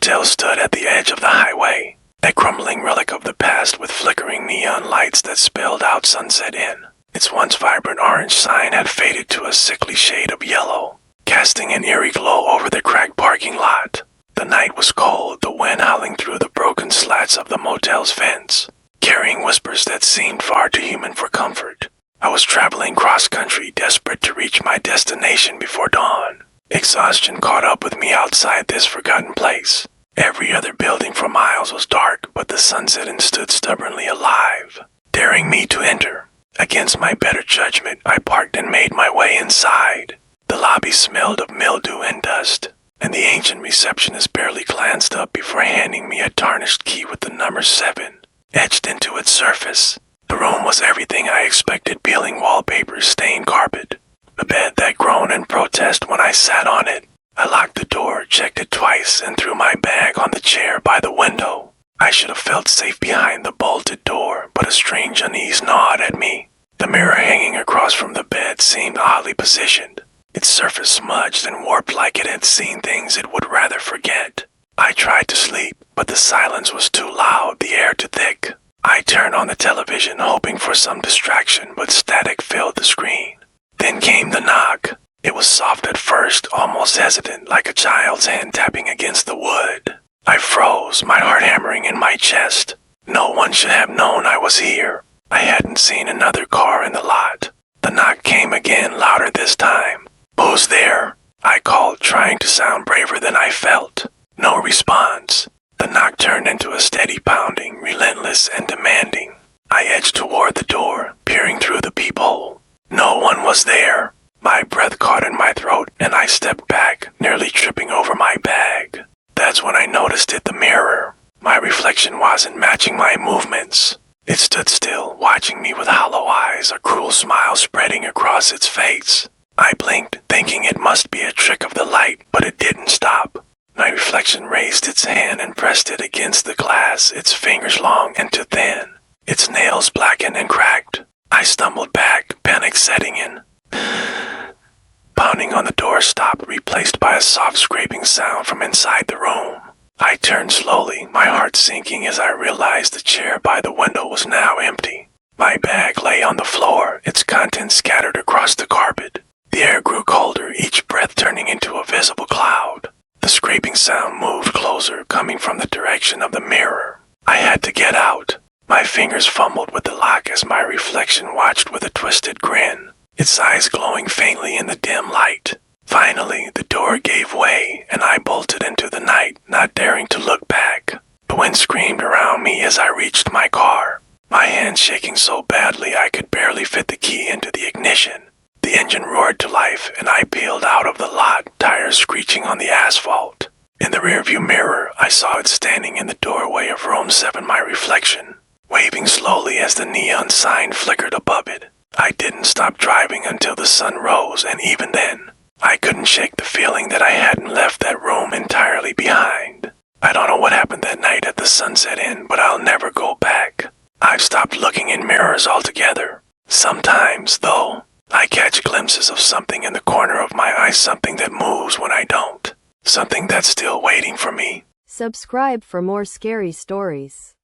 motel stood at the edge of the highway, a crumbling relic of the past with flickering neon lights that spelled out Sunset Inn. Its once vibrant orange sign had faded to a sickly shade of yellow, casting an eerie glow over the cracked parking lot. The night was cold, the wind howling through the broken slats of the motel's fence, carrying whispers that seemed far too human for comfort. I was traveling cross-country, desperate to reach my destination before dawn. Exhaustion caught up with me outside this forgotten place. Every other building for miles was dark, but the Sunset Inn stood stubbornly alive, daring me to enter. Against my better judgment, I parked and made my way inside. The lobby smelled of mildew and dust, and the ancient receptionist barely glanced up before handing me a tarnished key with the number 7 etched into its surface. The room was everything I expected: peeling wallpaper, stained carpet, a bed that groaned in protest when I sat on it. I locked the door, checked it twice, and threw my bag on the chair by the window. I should have felt safe behind the bolted door, but a strange unease gnawed at me. The mirror hanging across from the bed seemed oddly positioned, its surface smudged and warped like it had seen things it would rather forget. I tried to sleep, but the silence was too loud, the air too thick. I turned on the television, hoping for some distraction, but static filled the screen. Then came the knock. It was soft at first, almost hesitant, like a child's hand tapping against the wood. I froze, my heart hammering in my chest. No one should have known I was here. I hadn't seen another car in the lot. The knock came again, louder this time. "Who's there?" I called, trying to sound braver than I felt. No response. The knock turned into a steady pounding, relentless and demanding. I edged toward the door, peering through the peephole. No one was there. My breath caught in my throat, and I stepped back, nearly tripping over my bag. That's when I noticed it, the mirror. My reflection wasn't matching my movements. It stood still, watching me with hollow eyes, a cruel smile spreading across its face. I blinked, thinking it must be a trick of the light, but it didn't stop. My reflection raised its hand and pressed it against the glass, its fingers long and too thin, its nails blackened and cracked. I stumbled back, panic setting in. Pounding on the door stopped, replaced by a soft scraping sound from inside the room. I turned slowly, my heart sinking as I realized the chair by the window was now empty. My bag lay on the floor, its contents scattered across the carpet. The air grew colder, each breath turning into a visible cloud. The scraping sound moved closer, coming from the direction of the mirror. I had to get out. My fingers fumbled with the lock as my reflection watched with a twisted grin, its eyes glowing faintly in the dim light. Finally, the door gave way, and I bolted into the night, not daring to look back. The wind screamed around me as I reached my car, my hands shaking so badly I could barely fit the key into the ignition. The engine roared to life, and I peeled out of the lot, tires screeching on the asphalt. In the rearview mirror, I saw it standing in the doorway of room 7, my reflection, waving slowly as the neon sign flickered above it. I didn't stop driving until the sun rose, and even then, I couldn't shake the feeling that I hadn't left that room entirely behind. I don't know what happened that night at the Sunset Inn, but I'll never go back. I've stopped looking in mirrors altogether. Sometimes, though, I catch glimpses of something in the corner of my eye, something that moves when I don't, something that's still waiting for me. Subscribe for more scary stories.